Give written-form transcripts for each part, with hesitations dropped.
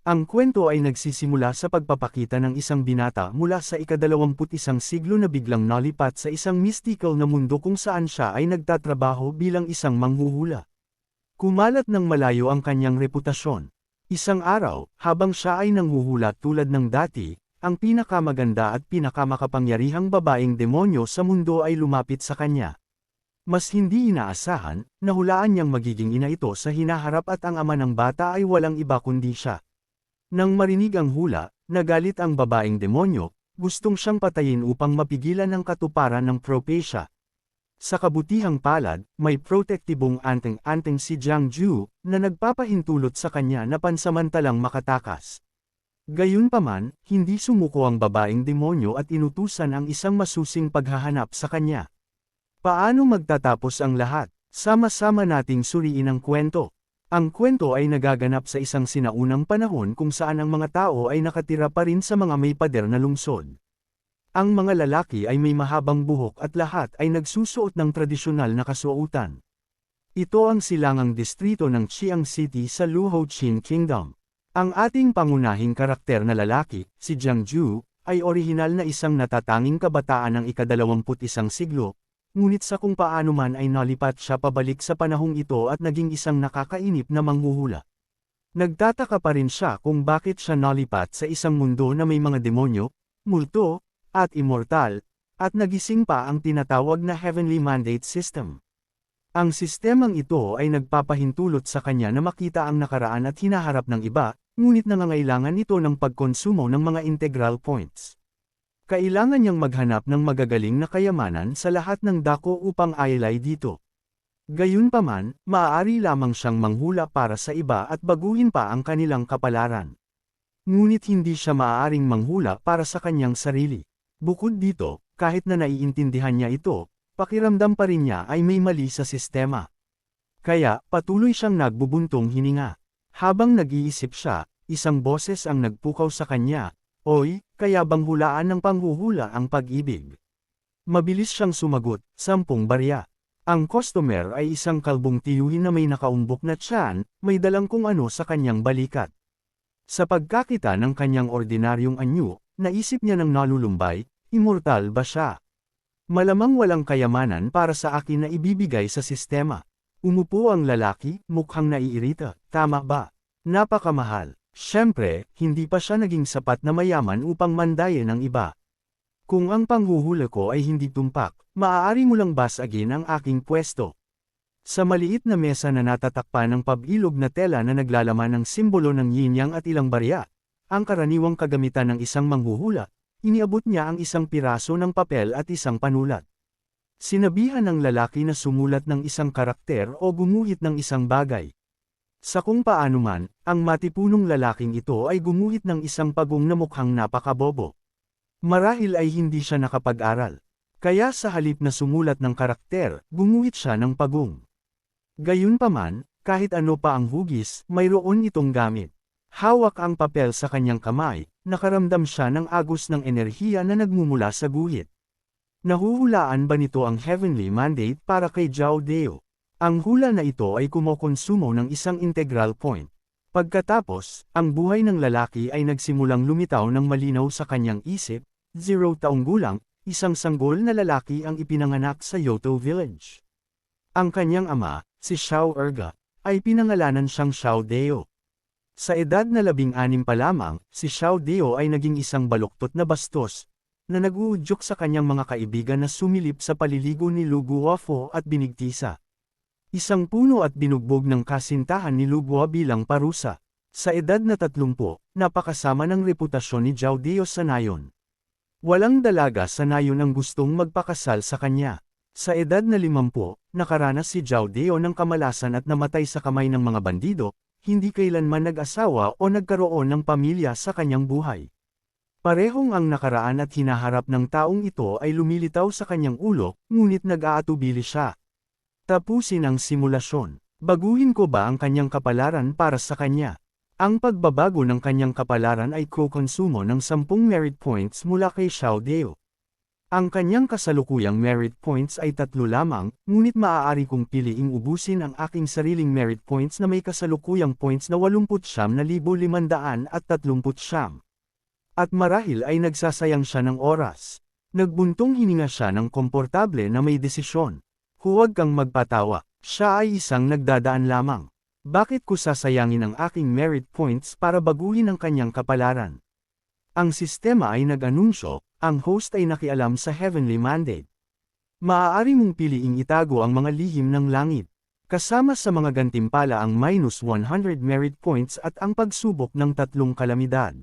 Ang kwento ay nagsisimula sa pagpapakita ng isang binata mula sa ika-21 siglo na biglang nalipat sa isang mystical na mundo kung saan siya ay nagtatrabaho bilang isang manghuhula. Kumalat ng malayo ang kanyang reputasyon. Isang araw, habang siya ay nanghuhula tulad ng dati, ang pinakamaganda at pinakamakapangyarihang babaeng demonyo sa mundo ay lumapit sa kanya. Mas hindi inaasahan, nahulaan niyang magiging ina ito sa hinaharap at ang ama ng bata ay walang iba kundi siya. Nang marinig ang hula, nagalit ang babaeng demonyo, gustong siyang patayin upang mapigilan ang katuparan ng propesya. Sa kabutihang palad, may protektibong anteng-anteng si Jiang Ju, na nagpapahintulot sa kanya na pansamantalang makatakas. Gayunpaman, hindi sumuko ang babaeng demonyo at inutusan ang isang masusing paghahanap sa kanya. Paano magtatapos ang lahat? Sama-sama nating suriin ang kwento. Ang kwento ay nagaganap sa isang sinaunang panahon kung saan ang mga tao ay nakatira pa rin sa mga may pader na lungsod. Ang mga lalaki ay may mahabang buhok at lahat ay nagsusuot ng tradisyonal na kasuotan. Ito ang silangang distrito ng Chiang City sa Luo Chin Kingdom. Ang ating pangunahing karakter na lalaki, si Jiang Ju, ay orihinal na isang natatanging kabataan ng ika-21 siglo, ngunit sa kung paano man ay nalipat siya pabalik sa panahong ito at naging isang nakakainip na manghuhula. Nagtataka pa rin siya kung bakit siya nalipat sa isang mundo na may mga demonyo, multo, at immortal, at nagising pa ang tinatawag na Heavenly Mandate System. Ang sistemang ito ay nagpapahintulot sa kanya na makita ang nakaraan at hinaharap ng iba, ngunit nangangailangan ito ng pagkonsumo ng mga integral points. Kailangan niyang maghanap ng magagaling na kayamanan sa lahat ng dako upang ailay dito. Gayunpaman, maaari lamang siyang manghula para sa iba at baguhin pa ang kanilang kapalaran. Ngunit hindi siya maaaring manghula para sa kanyang sarili. Bukod dito, kahit na naiintindihan niya ito, pakiramdam pa rin niya ay may mali sa sistema. Kaya, patuloy siyang nagbubuntong hininga. Habang nag-iisip siya, isang boses ang nagpukaw sa kanya, "Oy, kaya bang hulaan ng panghuhula ang pag-ibig?" Mabilis siyang sumagot, 10 barya. Ang customer ay isang kalbong tiyuhin na may nakaumbok na tiyan, may dalang kung ano sa kanyang balikat. Sa pagkakita ng kanyang ordinaryong anyo, naisip niya ng nalulumbay, immortal ba siya? Malamang walang kayamanan para sa akin na ibibigay sa sistema. Umupo ang lalaki, mukhang naiirita, tama ba? Napakamahal. Siyempre, hindi pa siya naging sapat na mayaman upang mandayin ang iba. Kung ang panghuhula ko ay hindi tumpak, maaari mo lang basagin ang aking pwesto. Sa maliit na mesa na natatakpan ng pabilog na tela na naglalaman ng simbolo ng yin-yang at ilang barya, ang karaniwang kagamitan ng isang manghuhula, iniabot niya ang isang piraso ng papel at isang panulat. Sinabihan ng lalaki na sumulat ng isang karakter o gumuhit ng isang bagay. Sa kung paano man, ang matipunong lalaking ito ay gumuhit ng isang pagong na mukhang napakabobo. Marahil ay hindi siya nakapag-aral. Kaya sa halip na sumulat ng karakter, gumuhit siya ng pagong. Gayunpaman, kahit ano pa ang hugis, mayroon itong gamit. Hawak ang papel sa kanyang kamay, nakaramdam siya ng agos ng enerhiya na nagmumula sa guhit. Nahuhulaan ba nito ang Heavenly Mandate para kay Jiao Deo? Ang hula na ito ay kumokonsumo ng isang integral point. Pagkatapos, ang buhay ng lalaki ay nagsimulang lumitaw ng malinaw sa kanyang isip, 0 taong gulang, isang sanggol na lalaki ang ipinanganak sa Yoto Village. Ang kanyang ama, si Xiao Erga, ay pinangalanan siyang Xiao Deo. Sa edad na 16 pa lamang, si Xiao Deo ay naging isang baluktot na bastos, na nag-uudyok sa kanyang mga kaibigan na sumilip sa paliligo ni Lu Guofo at binigtisa. Isang puno at binugbog ng kasintahan ni Lu Guo bilang parusa. Sa edad na 30, napakasama ng reputasyon ni Jiao Deo sa nayon. Walang dalaga sa nayon ang gustong magpakasal sa kanya. Sa edad na 50, nakaranas si Jiao Deo ng kamalasan at namatay sa kamay ng mga bandido, hindi kailanman nag-asawa o nagkaroon ng pamilya sa kanyang buhay. Parehong ang nakaraan at hinaharap ng taong ito ay lumilitaw sa kanyang ulo, ngunit nag-aatubili siya. Tapusin ang simulasyon. Baguhin ko ba ang kanyang kapalaran para sa kanya? Ang pagbabago ng kanyang kapalaran ay kukonsumo ng 10 merit points mula kay Xiao Deo. Ang kanyang kasalukuyang merit points ay 3 lamang, ngunit maaari kong piliing ubusin ang aking sariling merit points na may kasalukuyang points na 89,539. At marahil ay nagsasayang siya ng oras. Nagbuntong hininga siya ng komportable na may desisyon. Huwag kang magpatawa, siya ay isang nagdadaan lamang. Bakit ko sasayangin ang aking merit points para baguhin ang kanyang kapalaran? Ang sistema ay nag-anunsyo, ang host ay nakialam sa heavenly mandate. Maaari mong piliing itago ang mga lihim ng langit. Kasama sa mga gantimpala ang -100 merit points at ang pagsubok ng 3 kalamidad.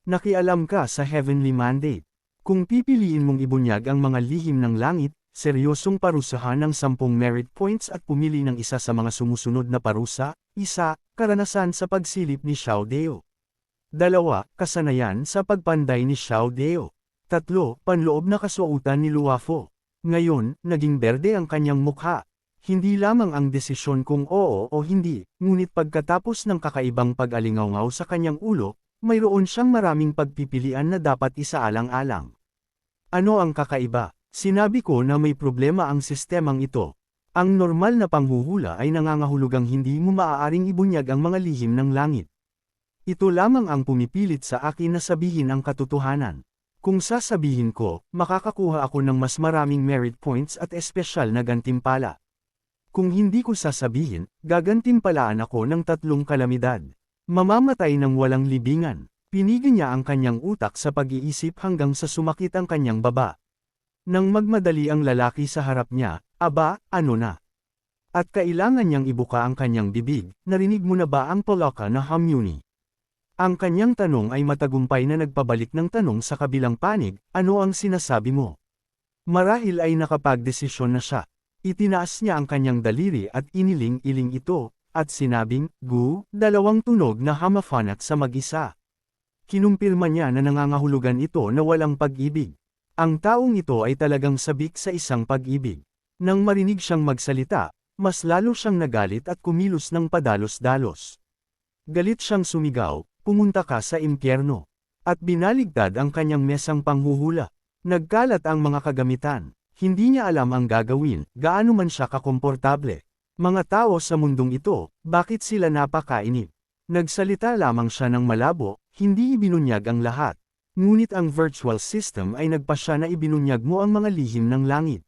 Nakialam ka sa heavenly mandate. Kung pipiliin mong ibunyag ang mga lihim ng langit, seryosong parusahan ng 10 merit points at pumili ng isa sa mga sumusunod na parusa. 1. Karanasan sa pagsilip ni Xiao Deo. 2. Kasanayan sa pagpanday ni Xiao Deo. 3. Panloob na kasuotan ni Luafo. Ngayon, naging berde ang kanyang mukha. Hindi lamang ang desisyon kung oo o hindi, ngunit pagkatapos ng kakaibang pag-alingaw sa kanyang ulo, mayroon siyang maraming pagpipilian na dapat isaalang-alang. Ano ang kakaiba? Sinabi ko na may problema ang sistemang ito. Ang normal na panghuhula ay nangangahulugang hindi mo maaaring ibunyag ang mga lihim ng langit. Ito lamang ang pumipilit sa akin na sabihin ang katotohanan. Kung sasabihin ko, makakakuha ako ng mas maraming merit points at espesyal na gantimpala. Kung hindi ko sasabihin, gagantimpalaan ako ng 3 kalamidad. Mamamatay ng walang libingan. Pinigil niya ang kanyang utak sa pag-iisip hanggang sa sumakit ang kanyang baba. Nang magmadali ang lalaki sa harap niya, aba, ano na? At kailangan niyang ibuka ang kanyang bibig, narinig mo na ba ang Polaka na Hamyuni? Ang kanyang tanong ay matagumpay na nagpabalik ng tanong sa kabilang panig, ano ang sinasabi mo? Marahil ay nakapagdesisyon na siya. Itinaas niya ang kanyang daliri at iniling-iling ito, at sinabing, Gu, 2 tunog na hamafanat sa mag-isa. Kinumpirma niya na nangangahulugan ito na walang pag-ibig. Ang taong ito ay talagang sabik sa isang pag-ibig. Nang marinig siyang magsalita, mas lalo siyang nagalit at kumilos ng padalos-dalos. Galit siyang sumigaw, pumunta ka sa impyerno. At binaligtad ang kanyang mesang panghuhula. Nagkalat ang mga kagamitan. Hindi niya alam ang gagawin, gaano man siya kakomportable. Mga tao sa mundong ito, bakit sila napakainip? Nagsalita lamang siya ng malabo, hindi ibinunyag ang lahat. Ngunit ang virtual system ay nagpasya na ibinunyag mo ang mga lihim ng langit.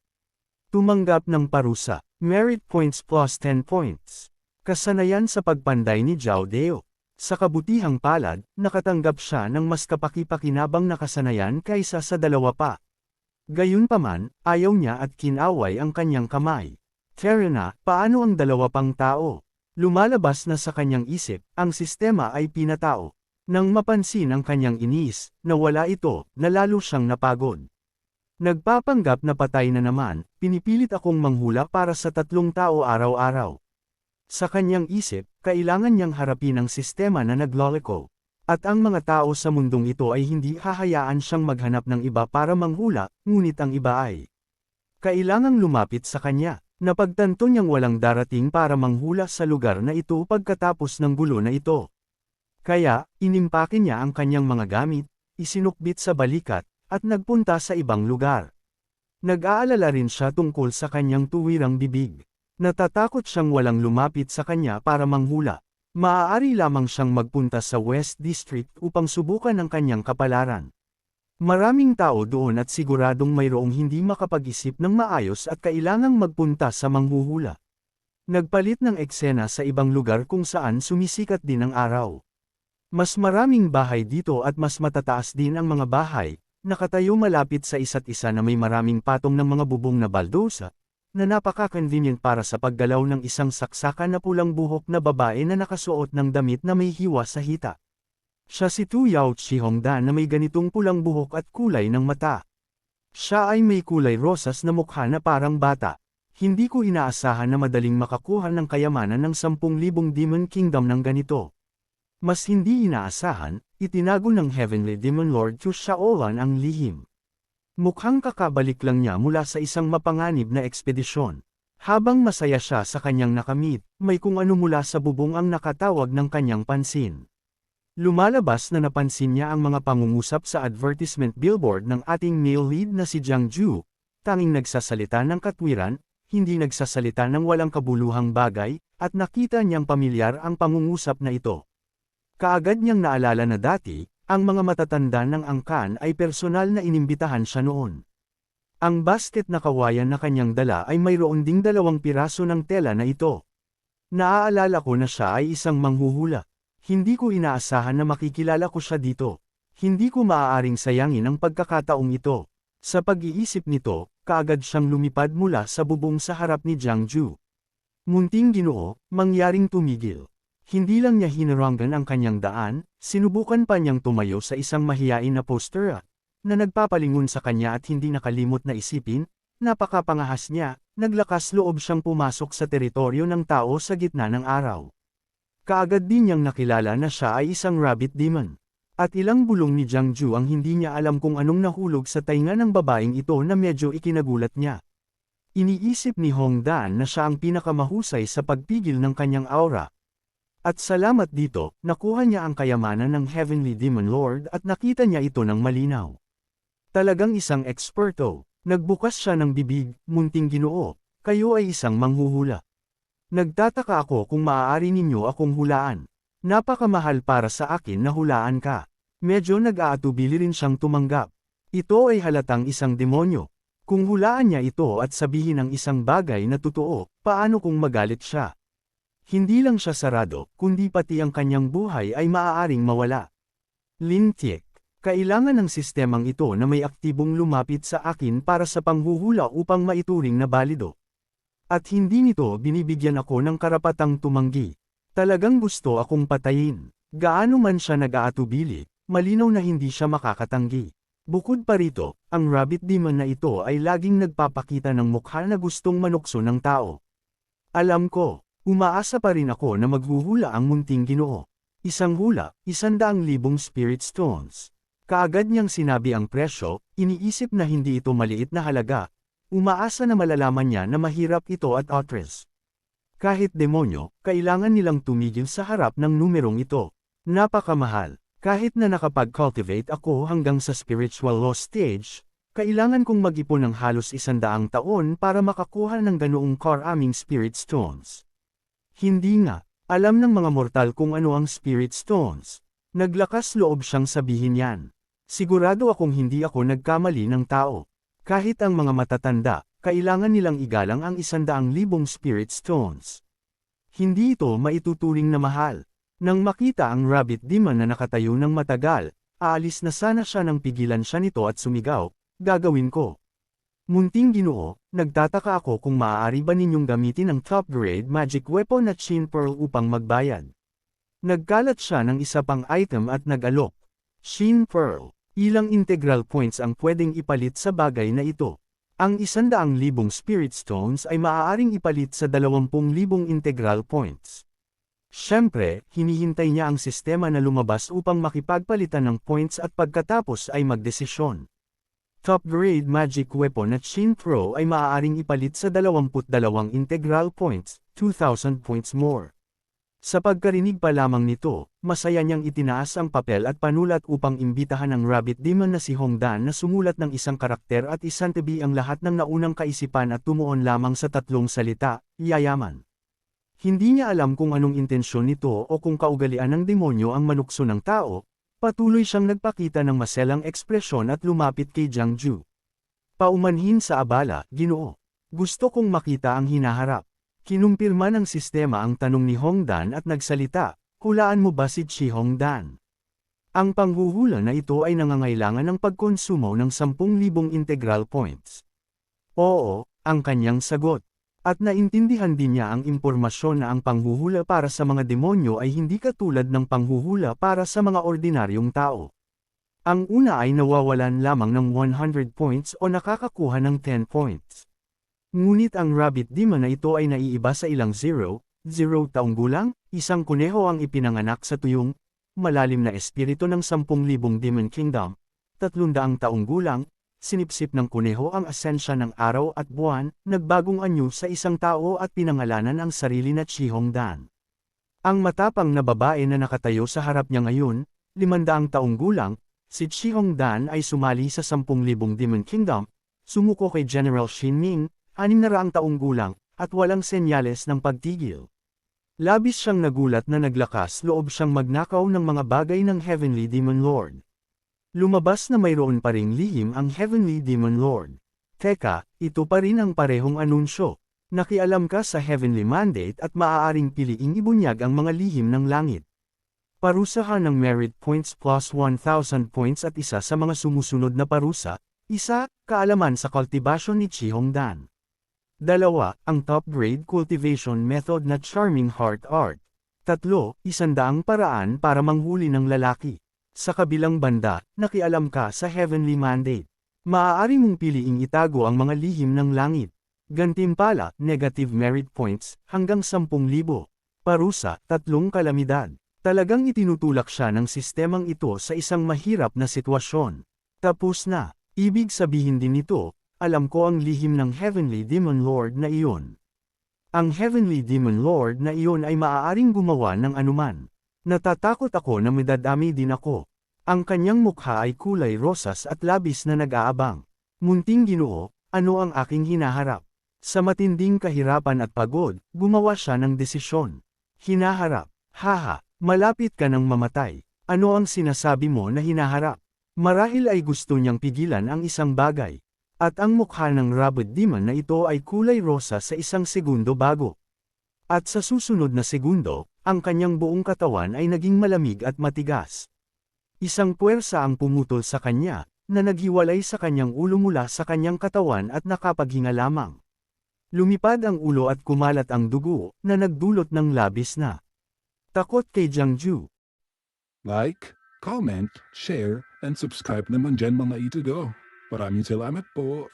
Tumanggap ng parusa, merit points plus 10 points. Kasanayan sa pagpanday ni Xiao Deo. Sa kabutihang palad, nakatanggap siya ng mas kapaki-pakinabang na kasanayan kaysa sa 2 pa. Gayunpaman, ayaw niya at kinaway ang kanyang kamay. Terena, paano ang 2 pang tao? Lumalabas na sa kanyang isip, ang sistema ay pinatao. Nang mapansin ang kanyang inis, na wala ito, nalalo siyang napagod. Nagpapanggap na patay na naman, pinipilit akong manghula para sa 3 tao araw-araw. Sa kanyang isip, kailangan niyang harapin ang sistema na nagloloko. At ang mga tao sa mundong ito ay hindi hahayaan siyang maghanap ng iba para manghula, ngunit ang iba ay kailangang lumapit sa kanya. Napagtanto niyang walang darating para manghula sa lugar na ito pagkatapos ng gulo na ito. Kaya, inimpake niya ang kanyang mga gamit, isinukbit sa balikat, at nagpunta sa ibang lugar. Nag-aalala rin siya tungkol sa kanyang tuwirang bibig. Natatakot siyang walang lumapit sa kanya para manghula. Maaari lamang siyang magpunta sa West District upang subukan ang kanyang kapalaran. Maraming tao doon at siguradong mayroong hindi makapag-isip ng maayos at kailangang magpunta sa manghuhula. Nagpalit ng eksena sa ibang lugar kung saan sumisikat din ang araw. Mas maraming bahay dito at mas matataas din ang mga bahay, nakatayo malapit sa isa't isa na may maraming patong ng mga bubong na baldosa, na napaka-convenient para sa paggalaw ng isang saksakan na pulang buhok na babae na nakasuot ng damit na may hiwa sa hita. Siya si Tu Yao Chihongdan na may ganitong pulang buhok at kulay ng mata. Siya ay may kulay rosas na mukha na parang bata. Hindi ko inaasahan na madaling makakuha ng kayamanan ng 10,000 Demon Kingdom ng ganito. Mas hindi inaasahan, itinago ng Heavenly Demon Lord Chu Shaolan ang lihim. Mukhang kakabalik lang niya mula sa isang mapanganib na ekspedisyon. Habang masaya siya sa kanyang nakamit, may kung ano mula sa bubong ang nakatawag ng kanyang pansin. Lumalabas na napansin niya ang mga pangungusap sa advertisement billboard ng ating male lead na si Jiang Ju, tanging nagsasalita ng katwiran, hindi nagsasalita ng walang kabuluhang bagay, at nakita niyang pamilyar ang pangungusap na ito. Kaagad niyang naalala na dati, ang mga matatanda ng angkan ay personal na inimbitahan siya noon. Ang basket na kawayan na kanyang dala ay mayroon ding 2 piraso ng tela na ito. Naaalala ko na siya ay isang manghuhula. Hindi ko inaasahan na makikilala ko siya dito. Hindi ko maaaring sayangin ang pagkakataong ito. Sa pag-iisip nito, kaagad siyang lumipad mula sa bubong sa harap ni Jiang Ju. Munting Ginoo, mangyaring tumigil. Hindi lang niya hinaranggan ang kanyang daan, sinubukan pa niyang tumayo sa isang mahiyain na poster na nagpapalingon sa kanya at hindi nakalimot na isipin, napakapangahas niya, naglakas loob siyang pumasok sa teritoryo ng tao sa gitna ng araw. Kaagad din niyang nakilala na siya ay isang rabbit demon. At ilang bulong ni Jiang Ju ang hindi niya alam kung anong nahulog sa tainga ng babaeng ito na medyo ikinagulat niya. Iniisip ni Hong Dan na siya ang pinakamahusay sa pagpigil ng kanyang aura. At salamat dito, nakuha niya ang kayamanan ng Heavenly Demon Lord at nakita niya ito ng malinaw. Talagang isang eksperto. Nagbukas siya ng bibig, Munting Ginoo, kayo ay isang manghuhula. Nagtataka ako kung maaari ninyo akong hulaan. Napakamahal para sa akin na hulaan ka. Medyo nag-aatubili rin siyang tumanggap. Ito ay halatang isang demonyo. Kung hulaan niya ito at sabihin ang isang bagay na totoo, paano kung magalit siya? Hindi lang siya sarado, kundi pati ang kanyang buhay ay maaaring mawala. Lin Tiek, kailangan ng sistemang ito na may aktibong lumapit sa akin para sa panghuhula upang maituring na balido. At hindi nito binibigyan ako ng karapatang tumanggi. Talagang gusto akong patayin. Gaano man siya nag-aatubili, malinaw na hindi siya makakatanggi. Bukod pa rito, ang rabbit demon na ito ay laging nagpapakita ng mukha na gustong manukso ng tao. Alam ko, umaasa pa rin ako na maghuhula ang Munting Ginoo. Isang hula, 100,000 spirit stones. Kaagad niyang sinabi ang presyo, iniisip na hindi ito maliit na halaga. Umaasa na malalaman niya na mahirap ito at outres. Kahit demonyo, kailangan nilang tumigil sa harap ng numerong ito. Napakamahal. Kahit na nakapag-cultivate ako hanggang sa spiritual law stage, kailangan kong mag-ipon ng halos 100 taon para makakuha ng ganoong karaming spirit stones. Hindi nga, alam ng mga mortal kung ano ang spirit stones. Naglakas loob siyang sabihin yan. Sigurado akong hindi ako nagkamali ng tao. Kahit ang mga matatanda, kailangan nilang igalang ang 100,000 spirit stones. Hindi ito maituturing na mahal. Nang makita ang rabbit demon na nakatayo ng matagal, aalis na sana siya nang pigilan siya nito at sumigaw, gagawin ko. Munting Ginoo, nagtataka ako kung maaari ba ninyong gamitin ang top-grade magic weapon na Chin Pearl upang magbayad. Nagkalat siya ng isa pang item at nag-alok. Chin Pearl. Ilang integral points ang pwedeng ipalit sa bagay na ito. Ang 100,000 spirit stones ay maaaring ipalit sa 20,000 integral points. Siyempre, hinihintay niya ang sistema na lumabas upang makipagpalitan ng points at pagkatapos ay magdesisyon. Top-grade magic weapon at Chin Pro ay maaaring ipalit sa 22 integral points, 2,000 points more. Sa pagkarinig pa lamang nito, masaya niyang itinaas ang papel at panulat upang imbitahan ang rabbit demon na si Hong Dan na sumulat ng isang karakter at isantabi ang lahat ng naunang kaisipan at tumuon lamang sa 3 salita, yayaman. Hindi niya alam kung anong intensyon nito o kung kaugalian ng demonyo ang manukso ng tao, patuloy siyang nagpakita ng maselang ekspresyon at lumapit kay Jiang Ju. Paumanhin sa abala, Ginoo. Gusto kong makita ang hinaharap. Kinumpirma ng sistema ang tanong ni Hong Dan at nagsalita, hulaan mo ba si Chi Hong Dan? Ang panghuhula na ito ay nangangailangan ng pagkonsumo ng 10,000 integral points. Oo, ang kanyang sagot. At naintindihan din niya ang impormasyon na ang panghuhula para sa mga demonyo ay hindi katulad ng panghuhula para sa mga ordinaryong tao. Ang una ay nawawalan lamang ng 100 points o nakakakuha ng 10 points. Ngunit ang rabbit demon na ito ay naiiba sa ilang 0 taong gulang, isang kuneho ang ipinanganak sa tuyong, malalim na espiritu ng 10,000 demon kingdom, 300 taong gulang, sinipsip ng kuneho ang asensya ng araw at buwan, nagbagong anyo sa isang tao at pinangalanan ang sarili na Chi Hong Dan. Ang matapang na babae na nakatayo sa harap niya ngayon, 500 taong gulang, si Chihong Dan ay sumali sa 10,000 Demon Kingdom, sumuko kay General Shin Ming, 600 taong gulang, at walang senyales ng pagtigil. Labis siyang nagulat na naglakas loob siyang magnakaw ng mga bagay ng Heavenly Demon Lord. Lumabas na mayroon pa ring lihim ang Heavenly Demon Lord. Teka, ito pa rin ang parehong anunsyo. Nakialam ka sa Heavenly Mandate at maaaring piliing ibunyag ang mga lihim ng langit. Parusahan ng merit points plus 1,000 points at isa sa mga sumusunod na parusa, isa, kaalaman sa cultivation ni Chihong Dan. 2. Ang top grade cultivation method na Charming Heart Art. 3. 100 paraan para manghuli ng lalaki. Sa kabilang banda, nakialam ka sa Heavenly Mandate. Maaari mong piliing itago ang mga lihim ng langit. Gantimpala, negative merit points, hanggang 10,000. Parusa, 3 kalamidad. Talagang itinutulak siya ng sistemang ito sa isang mahirap na sitwasyon. Tapos na. Ibig sabihin din nito, alam ko ang lihim ng Heavenly Demon Lord na iyon. Ang Heavenly Demon Lord na iyon ay maaaring gumawa ng anuman. Natatakot ako na madadami din ako. Ang kanyang mukha ay kulay rosas at labis na nag-aabang. Munting Ginoo, ano ang aking hinaharap? Sa matinding kahirapan at pagod, gumawa siya ng desisyon. Hinaharap. Haha, malapit ka ng mamatay. Ano ang sinasabi mo na hinaharap? Marahil ay gusto niyang pigilan ang isang bagay. At ang mukha ng Rabid Demon na ito ay kulay rosa sa isang segundo bago. At sa susunod na segundo, ang kanyang buong katawan ay naging malamig at matigas. Isang puwersa ang pumutol sa kanya, na naghiwalay sa kanyang ulo mula sa kanyang katawan at nakapaghinga lamang. Lumipad ang ulo at kumalat ang dugo, na nagdulot ng labis na takot kay Jiangju. Like, comment, share, and subscribe naman dyan mga ito go. Maraming salamat po.